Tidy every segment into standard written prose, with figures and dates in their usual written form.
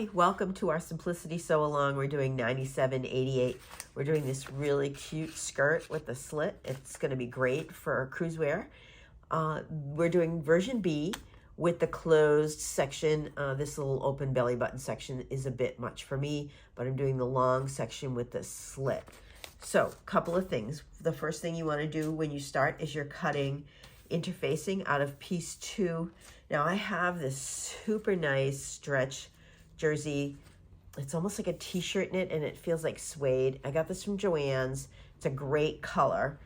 Hi, welcome to our Simplicity Sew Along. We're doing 9788. We're doing this really cute skirt with the slit. It's going to be great for cruise wear. We're doing version B with the closed section. This little open belly button section is a bit much for me, but I'm doing the long section with the slit. So, a couple of things. The first thing you want to do when you start is you're cutting interfacing out of piece 2. Now I have this super nice stretch jersey. It's almost like a t-shirt knit and it feels like suede. I got this from Joann's. It's a great color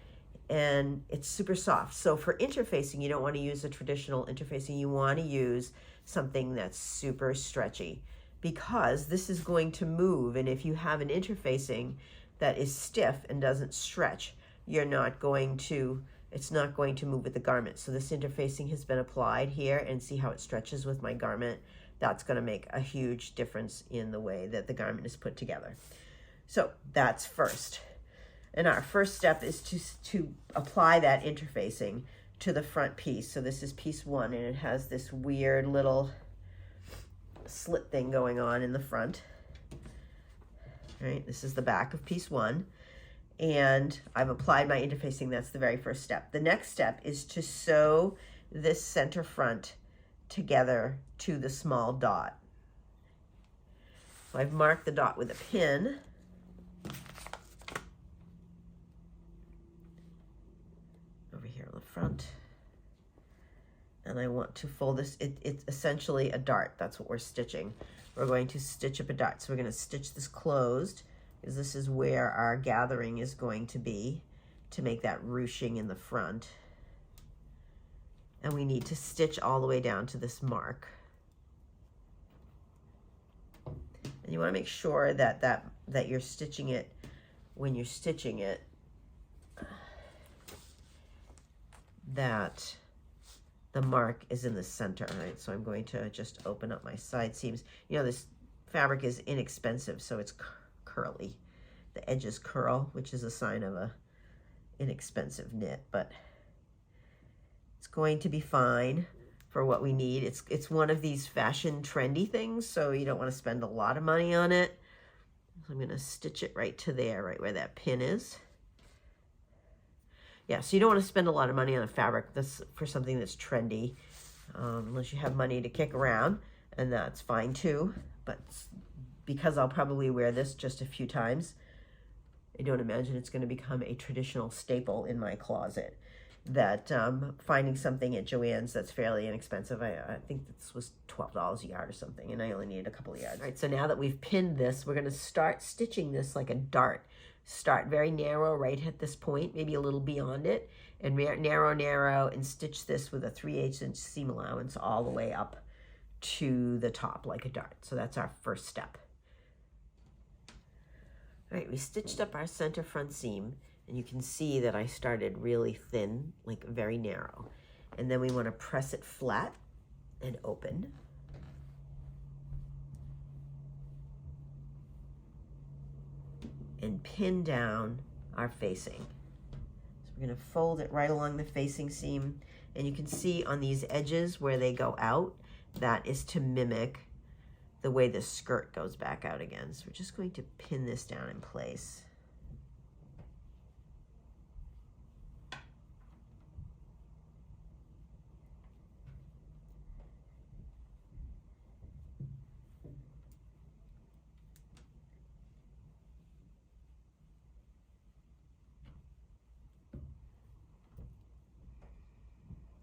and it's super soft. So for interfacing, you don't want to use a traditional interfacing. You want to use something that's super stretchy because this is going to move. And if you have an interfacing that is stiff and doesn't stretch, it's not going to move with the garment. So this interfacing has been applied here, and see how it stretches with my garment. That's going to make a huge difference in the way that the garment is put together. So that's first. And our first step is to apply that interfacing to the front piece. So this is piece 1, and it has this weird little slit thing going on in the front. Right? This is the back of piece 1. And I've applied my interfacing. That's the very first step. The next step is to sew this center front together to the small dot. So I've marked the dot with a pin. Over here on the front. And I want to fold this. It's essentially a dart. That's what we're stitching. We're going to stitch up a dart. So we're going to stitch this closed, because this is where our gathering is going to be to make that ruching in the front. And we need to stitch all the way down to this mark. And you want to make sure that you're stitching it when you're stitching it, that the mark is in the center, right? So I'm going to just open up my side seams. You know, this fabric is inexpensive, so it's curly. The edges curl, which is a sign of a inexpensive knit, but it's going to be fine for what we need. It's one of these fashion trendy things, so you don't want to spend a lot of money on it. So I'm going to stitch it right to there, right where that pin is. Yeah, so you don't want to spend a lot of money on a fabric that's for something that's trendy, unless you have money to kick around, and that's fine too. But because I'll probably wear this just a few times, I don't imagine it's going to become a traditional staple in my closet. That finding something at Joann's that's fairly inexpensive, I think this was $12 a yard or something, and I only needed a couple of yards. All right, so now that we've pinned this, we're going to start stitching this like a dart. Start very narrow right at this point, maybe a little beyond it, and narrow, and stitch this with a 3/8 inch seam allowance all the way up to the top like a dart. So that's our first step. All right, we stitched up our center front seam, and you can see that I started really thin, like very narrow. And then we want to press it flat and open. And pin down our facing. So we're going to fold it right along the facing seam. And you can see on these edges where they go out, that is to mimic the way the skirt goes back out again. So we're just going to pin this down in place.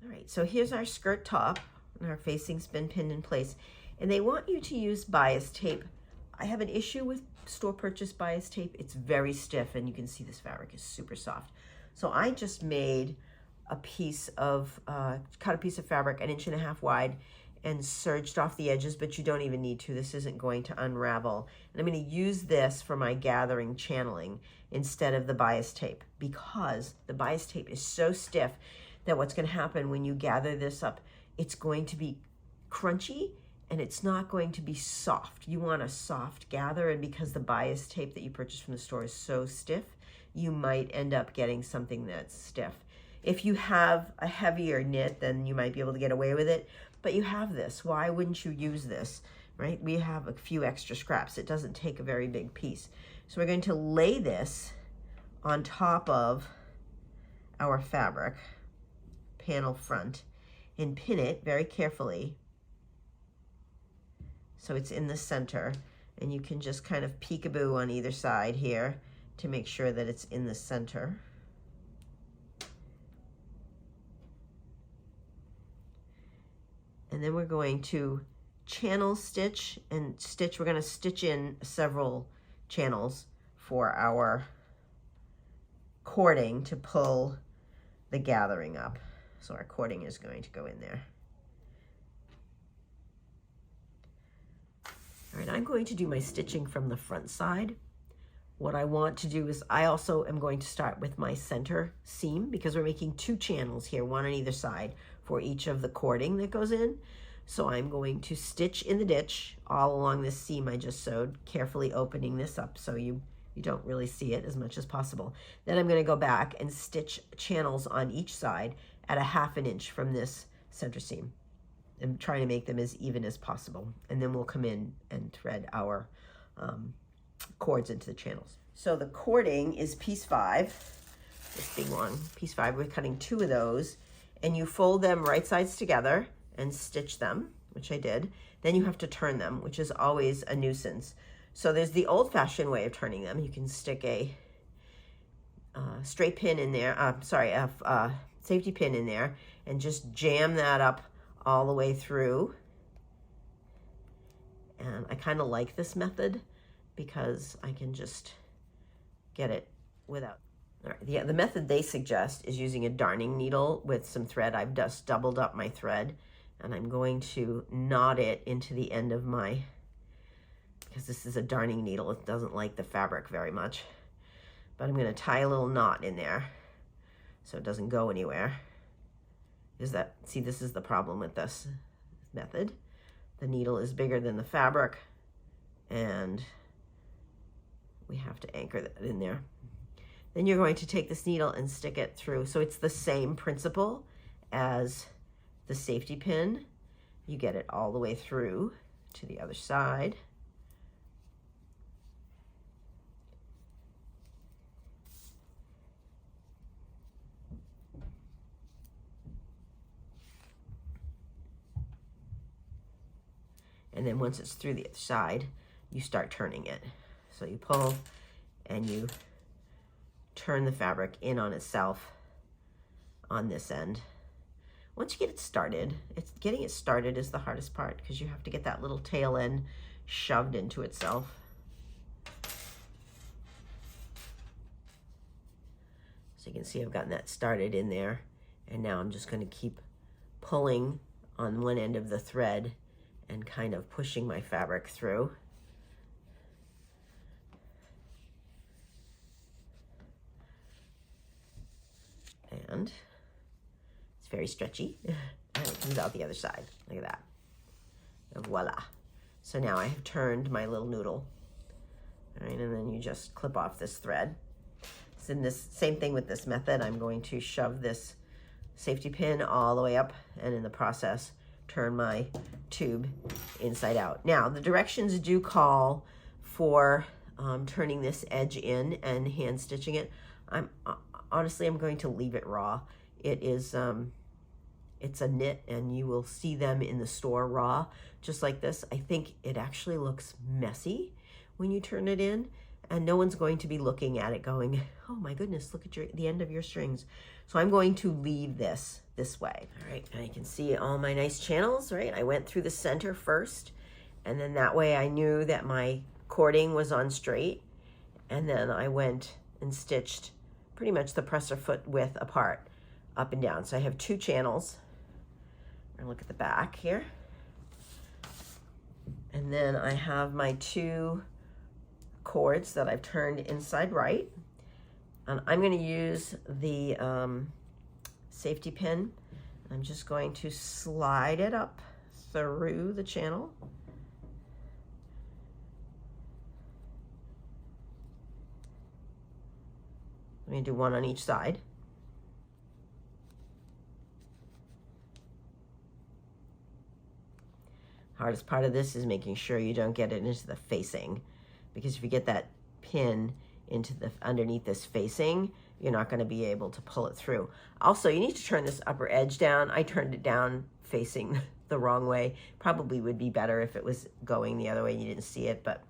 All right, so here's our skirt top, and our facing's been pinned in place. And they want you to use bias tape. I have an issue with store purchase bias tape. It's very stiff, and you can see this fabric is super soft. So I just made a piece of, cut a piece of fabric 1.5 inches wide and serged off the edges, but you don't even need to. This isn't going to unravel. And I'm going to use this for my gathering channeling instead of the bias tape, because the bias tape is so stiff that what's going to happen when you gather this up, it's going to be crunchy and it's not going to be soft. You want a soft gather, and because the bias tape that you purchase from the store is so stiff, you might end up getting something that's stiff. If you have a heavier knit, then you might be able to get away with it, but you have this. Why wouldn't you use this? right? We have a few extra scraps. It doesn't take a very big piece. So we're going to lay this on top of our fabric panel front and pin it very carefully so it's in the center, and you can just kind of peekaboo on either side here to make sure that it's in the center. And then we're going to channel stitch and stitch. We're going to stitch in several channels for our cording to pull the gathering up. So our cording is going to go in there. All right, I'm going to do my stitching from the front side. What I want to do is I also am going to start with my center seam because we're making 2 channels here, one on either side for each of the cording that goes in. So I'm going to stitch in the ditch all along this seam I just sewed, carefully opening this up so you don't really see it as much as possible. Then I'm going to go back and stitch channels on each side at a 1/2 inch from this center seam. I'm trying to make them as even as possible. And then we'll come in and thread our cords into the channels. So the cording is piece 5, this big one, piece 5. We're cutting 2 of those, and you fold them right sides together and stitch them, which I did. Then you have to turn them, which is always a nuisance. So there's the old-fashioned way of turning them. You can stick a straight pin in there, a safety pin in there, and just jam that up all the way through. And I kind of like this method because I can just get it without. All right, yeah, the method they suggest is using a darning needle with some thread. I've just doubled up my thread, and I'm going to knot it into the end of my, because this is a darning needle, it doesn't like the fabric very much. But I'm going to tie a little knot in there so it doesn't go anywhere. See, this is the problem with this method. The needle is bigger than the fabric, and we have to anchor that in there. Then you're going to take this needle and stick it through. So it's the same principle as the safety pin. You get it all the way through to the other side. And then once it's through the other side, you start turning it. So you pull and you turn the fabric in on itself on this end. Once you get it started, getting it started is the hardest part because you have to get that little tail end shoved into itself. So you can see I've gotten that started in there, and now I'm just going to keep pulling on one end of the thread and kind of pushing my fabric through. And it's very stretchy, and it comes out the other side. Look at that. And voila. So now I have turned my little noodle. All right, and then you just clip off this thread. So in this same thing with this method, I'm going to shove this safety pin all the way up, and in the process, turn my tube inside out. Now, the directions do call for turning this edge in and hand stitching it. Honestly, I'm going to leave it raw. It is, it's a knit, and you will see them in the store raw, just like this. I think it actually looks messy when you turn it in, and no one's going to be looking at it going, oh my goodness, look at the end of your strings. So I'm going to leave this way. All right, and I can see all my nice channels, right? I went through the center first, and then that way I knew that my cording was on straight, and then I went and stitched pretty much the presser foot width apart, up and down. So I have 2 channels. We're gonna look at the back here. And then I have my 2 cords that I've turned inside right. And I'm gonna use the safety pin. I'm just going to slide it up through the channel. I'm going to do one on each side. hardest part of this is making sure you don't get it into the facing, because if you get that pin into the underneath this facing, you're not going to be able to pull it through. Also, you need to turn this upper edge down. I turned it down facing the wrong way. Probably would be better if it was going the other way and you didn't see it, but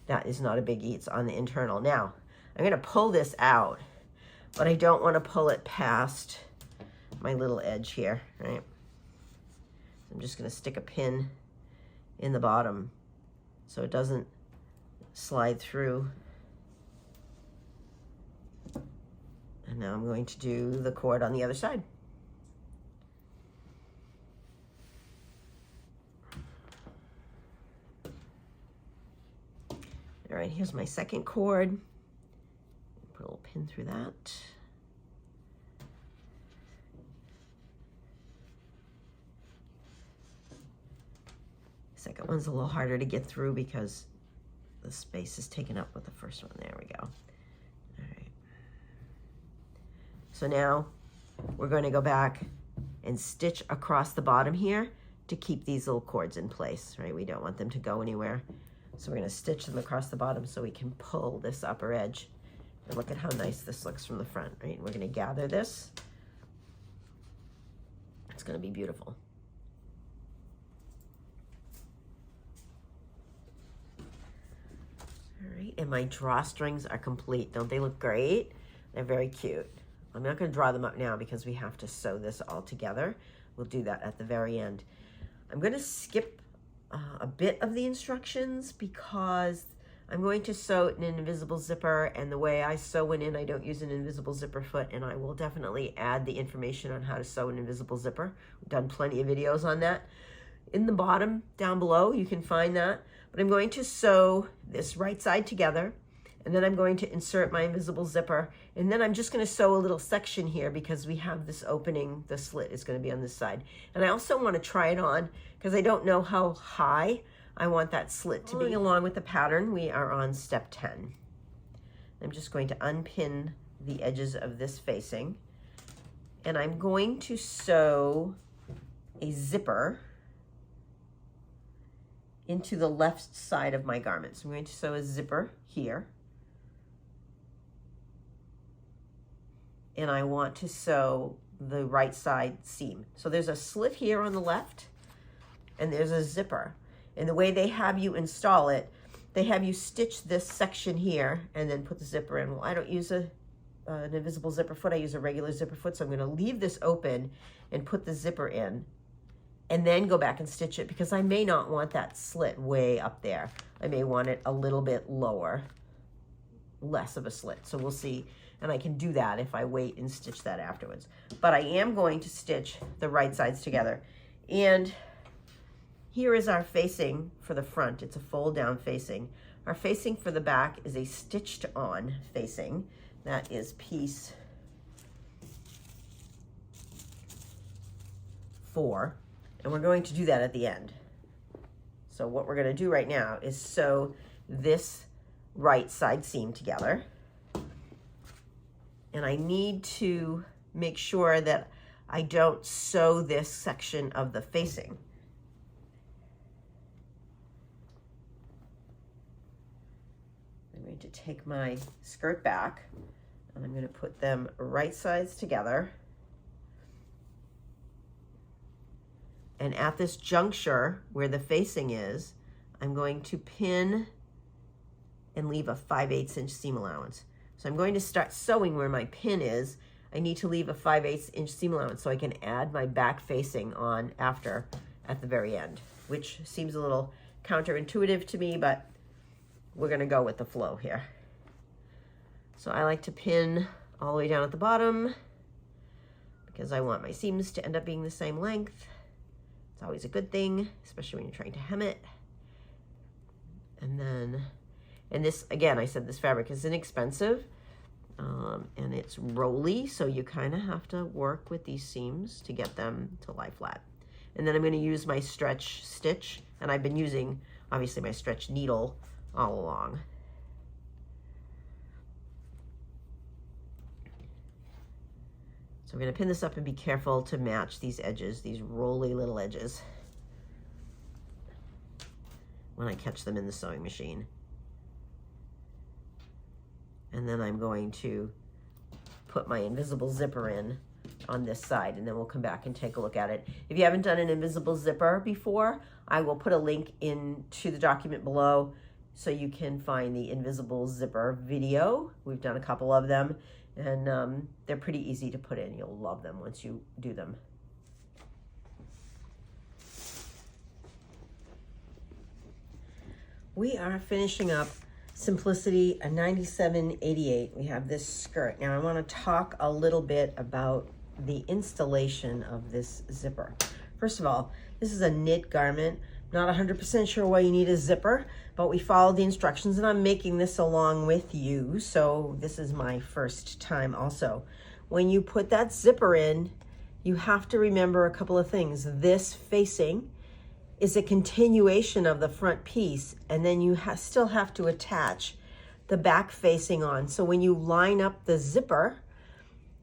that is not a biggie. It's on the internal. Now, I'm going to pull this out, but I don't want to pull it past my little edge here, right? I'm just going to stick a pin in the bottom so it doesn't slide through. And now I'm going to do the cord on the other side. All right, here's my second cord. Put a little pin through that. Second one's a little harder to get through because the space is taken up with the first one. There we go. All right. So now we're going to go back and stitch across the bottom here to keep these little cords in place, right? We don't want them to go anywhere. So we're going to stitch them across the bottom so we can pull this upper edge. And look at how nice this looks from the front, right? We're going to gather this. It's going to be beautiful. All right, and my drawstrings are complete. Don't they look great? They're very cute. I'm not going to draw them up now because we have to sew this all together. We'll do that at the very end. I'm going to skip a bit of the instructions because I'm going to sew it in an invisible zipper, and the way I sew it in, I don't use an invisible zipper foot, and I will definitely add the information on how to sew an invisible zipper. We've done plenty of videos on that. In the bottom down below, you can find that. But I'm going to sew this right side together, and then I'm going to insert my invisible zipper, and then I'm just going to sew a little section here because we have this opening. The slit is going to be on this side. And I also want to try it on because I don't know how high I want that slit to be. Along with the pattern, we are on step 10. I'm just going to unpin the edges of this facing, and I'm going to sew a zipper into the left side of my garment. So I'm going to sew a zipper here. And I want to sew the right side seam. So there's a slit here on the left, and there's a zipper. And the way they have you install it, they have you stitch this section here and then put the zipper in. Well, I don't use an invisible zipper foot. I use a regular zipper foot. So I'm going to leave this open and put the zipper in, and then go back and stitch it because I may not want that slit way up there. I may want it a little bit lower, less of a slit. So we'll see. And I can do that if I wait and stitch that afterwards. But I am going to stitch the right sides together. And here is our facing for the front. It's a fold down facing. Our facing for the back is a stitched on facing. That is piece 4. And we're going to do that at the end. So what we're going to do right now is sew this right side seam together. And I need to make sure that I don't sew this section of the facing. I'm going to take my skirt back, and I'm going to put them right sides together. And at this juncture where the facing is, I'm going to pin and leave a 5/8 inch seam allowance. So I'm going to start sewing where my pin is. I need to leave a 5/8 inch seam allowance so I can add my back facing on after at the very end, which seems a little counterintuitive to me, but we're going to go with the flow here. So I like to pin all the way down at the bottom because I want my seams to end up being the same length. It's always a good thing, especially when you're trying to hem it. And then, and this, again, I said this fabric is inexpensive, and it's rolly, so you kind of have to work with these seams to get them to lie flat. And then I'm going to use my stretch stitch, and I've been using, obviously, my stretch needle all along. So I'm going to pin this up and be careful to match these edges, these rolly little edges. when I catch them in the sewing machine. And then I'm going to put my invisible zipper in on this side, and then we'll come back and take a look at it. If you haven't done an invisible zipper before, I will put a link into the document below so you can find the invisible zipper video. We've done a couple of them, and they're pretty easy to put in. You'll love them once you do them. We are finishing up Simplicity, a 9788. We have this skirt. Now I want to talk a little bit about the installation of this zipper. First of all, this is a knit garment. Not 100% sure why you need a zipper, but we followed the instructions, and I'm making this along with you, so this is my first time also. When you put that zipper in, you have to remember a couple of things. This facing is a continuation of the front piece, and then you still have to attach the back facing on. So when you line up the zipper,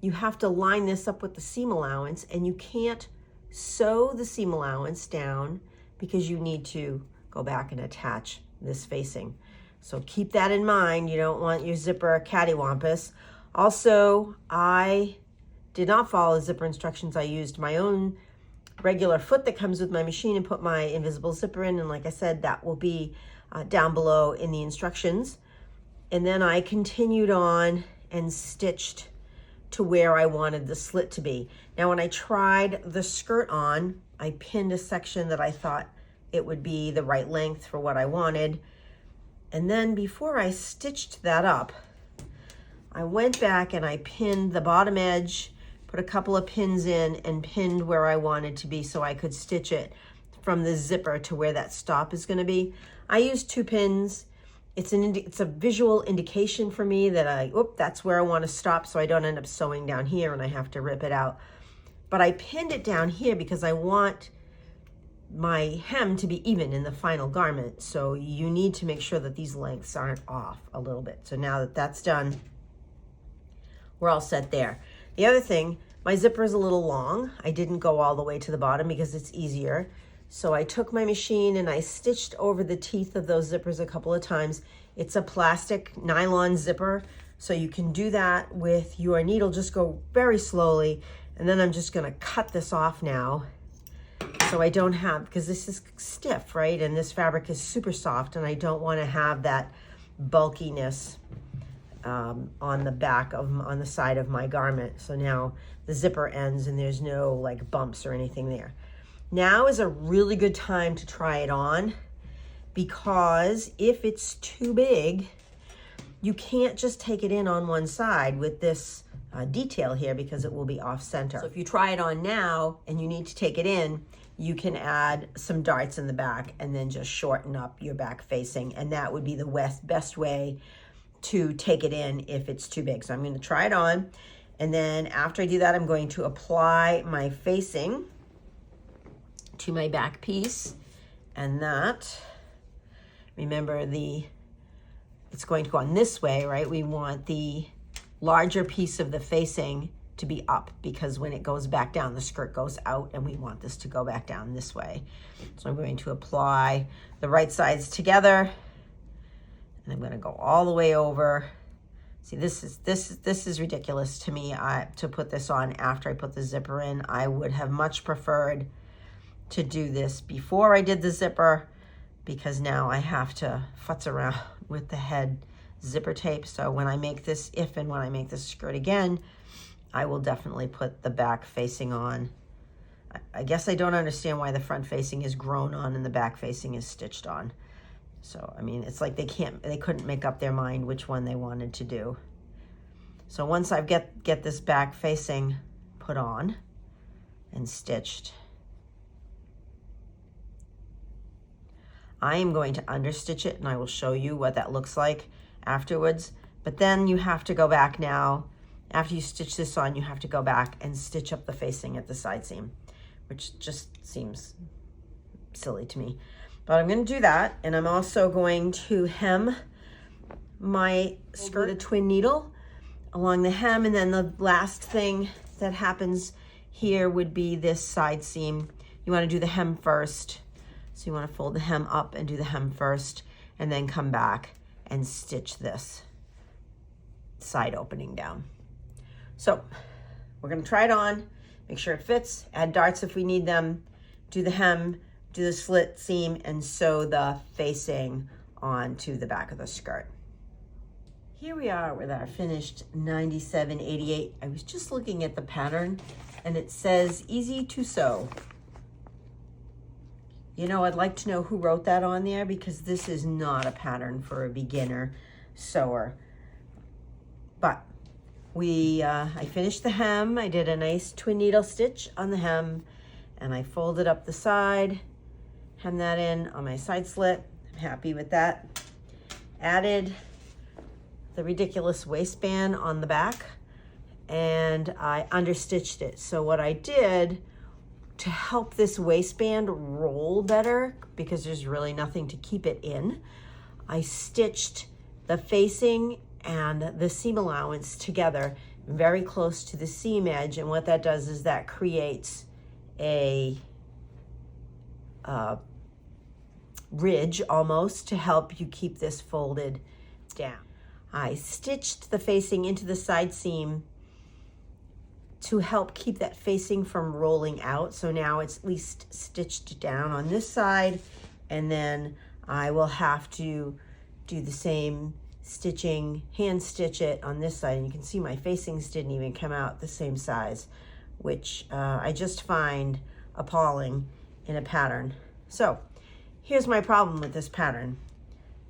you have to line this up with the seam allowance, and you can't sew the seam allowance down because you need to go back and attach this facing. So keep that in mind. You don't want your zipper cattywampus. Also, I did not follow the zipper instructions. I used my own regular foot that comes with my machine and put my invisible zipper in, and like I said, that will be down below in the instructions. And then I continued on and stitched to where I wanted the slit to be. Now when I tried the skirt on, I pinned a section that I thought it would be the right length for what I wanted, and then before I stitched that up, I went back and I pinned the bottom edge, put a couple of pins in, and pinned where I wanted to be so I could stitch it from the zipper to where that stop is going to be. I used 2 pins. It's a visual indication for me that that's where I want to stop, so I don't end up sewing down here and I have to rip it out. But I pinned it down here because I want my hem to be even in the final garment. So you need to make sure that these lengths aren't off a little bit. So now that that's done, we're all set there. The other thing, my zipper is a little long. I didn't go all the way to the bottom because it's easier. So I took my machine and I stitched over the teeth of those zippers a couple of times. It's a plastic nylon zipper, so you can do that with your needle. Just go very slowly. And then I'm just gonna cut this off now so I don't have, because this is stiff, right? And this fabric is super soft, and I don't wanna have that bulkiness on the side of my garment. So now the zipper ends and there's no like bumps or anything there. Now is a really good time to try it on, because if it's too big, you can't just take it in on one side with this detail here because it will be off center. So if you try it on now and you need to take it in, you can add some darts in the back and then just shorten up your back facing, and that would be the best way to take it in if it's too big. So I'm going to try it on, and then after I do that, I'm going to apply my facing to my back piece, and that, remember, it's going to go on this way, right? We want the larger piece of the facing to be up, because when it goes back down, the skirt goes out, and we want this to go back down this way. So I'm going to apply the right sides together, and I'm going to go all the way over. See, this is ridiculous to me to put this on after I put the zipper in. I would have much preferred to do this before I did the zipper, because now I have to futz around with the head zipper tape. So when I make this, if and when I make this skirt again, I will definitely put the back facing on. I guess I don't understand why the front facing is grown on and the back facing is stitched on. So, I mean, it's like they couldn't make up their mind which one they wanted to do. So once I get this back facing put on and stitched, I am going to understitch it, and I will show you what that looks like afterwards. But then you have to go back now. After you stitch this on, you have to go back and stitch up the facing at the side seam, which just seems silly to me. But I'm going to do that, and I'm also going to hem my skirt with a twin needle along the hem, and then the last thing that happens here would be this side seam. You want to do the hem first, So you want to fold the hem up and do the hem first, and then come back and stitch this side opening down. So we're going to try it on, make sure it fits, add darts if we need them, do the hem, do the slit seam, and sew the facing onto the back of the skirt. Here we are with our finished 9788. I was just looking at the pattern and it says easy to sew. You know, I'd like to know who wrote that on there, because this is not a pattern for a beginner sewer. But I finished the hem. I did a nice twin needle stitch on the hem, and I folded up the side, hem that in on my side slit. I'm happy with that. Added the ridiculous waistband on the back, and I understitched it. So what I did to help this waistband roll better, because there's really nothing to keep it in, I stitched the facing and the seam allowance together very close to the seam edge, and what that does is that creates a ridge almost to help you keep this folded down. I stitched the facing into the side seam to help keep that facing from rolling out. So now it's at least stitched down on this side, and then I will have to do the same stitching, hand stitch it on this side. And you can see my facings didn't even come out the same size, which I just find appalling in a pattern. So here's my problem with this pattern.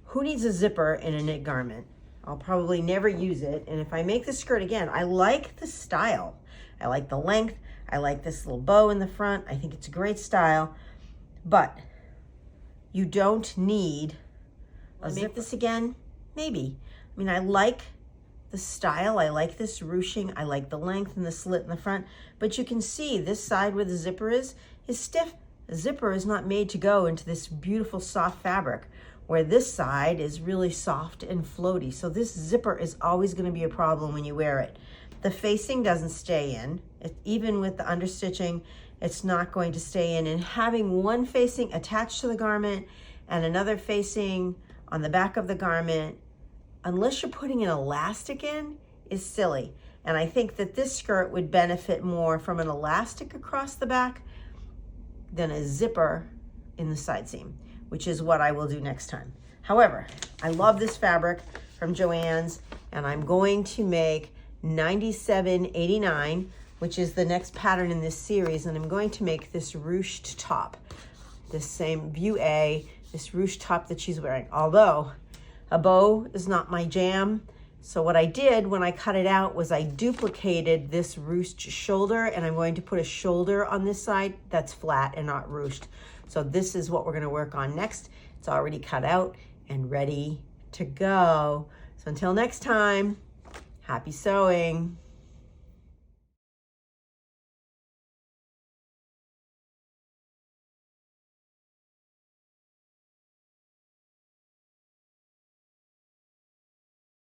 Who needs a zipper in a knit garment? I'll probably never use it. And if I make the skirt again, I like the style. I like the length. I like this little bow in the front. I think it's a great style, but you don't need a zipper. Make this again? Maybe. I mean, I like the style. I like this ruching. I like the length and the slit in the front, but you can see this side where the zipper is stiff. The zipper is not made to go into this beautiful soft fabric, where this side is really soft and floaty. So this zipper is always going to be a problem when you wear it. The facing doesn't stay in. Even with the understitching, it's not going to stay in. And having one facing attached to the garment and another facing on the back of the garment, unless you're putting an elastic in, is silly. And I think that this skirt would benefit more from an elastic across the back than a zipper in the side seam, which is what I will do next time. However, I love this fabric from Joann's, and I'm going to make 9789, which is the next pattern in this series, and I'm going to make this ruched top, this same view A, this ruched top that she's wearing. Although a bow is not my jam, so what I did when I cut it out was I duplicated this ruched shoulder, and I'm going to put a shoulder on this side that's flat and not ruched. So this is what we're going to work on next. It's already cut out and ready to go. So until next time, happy sewing.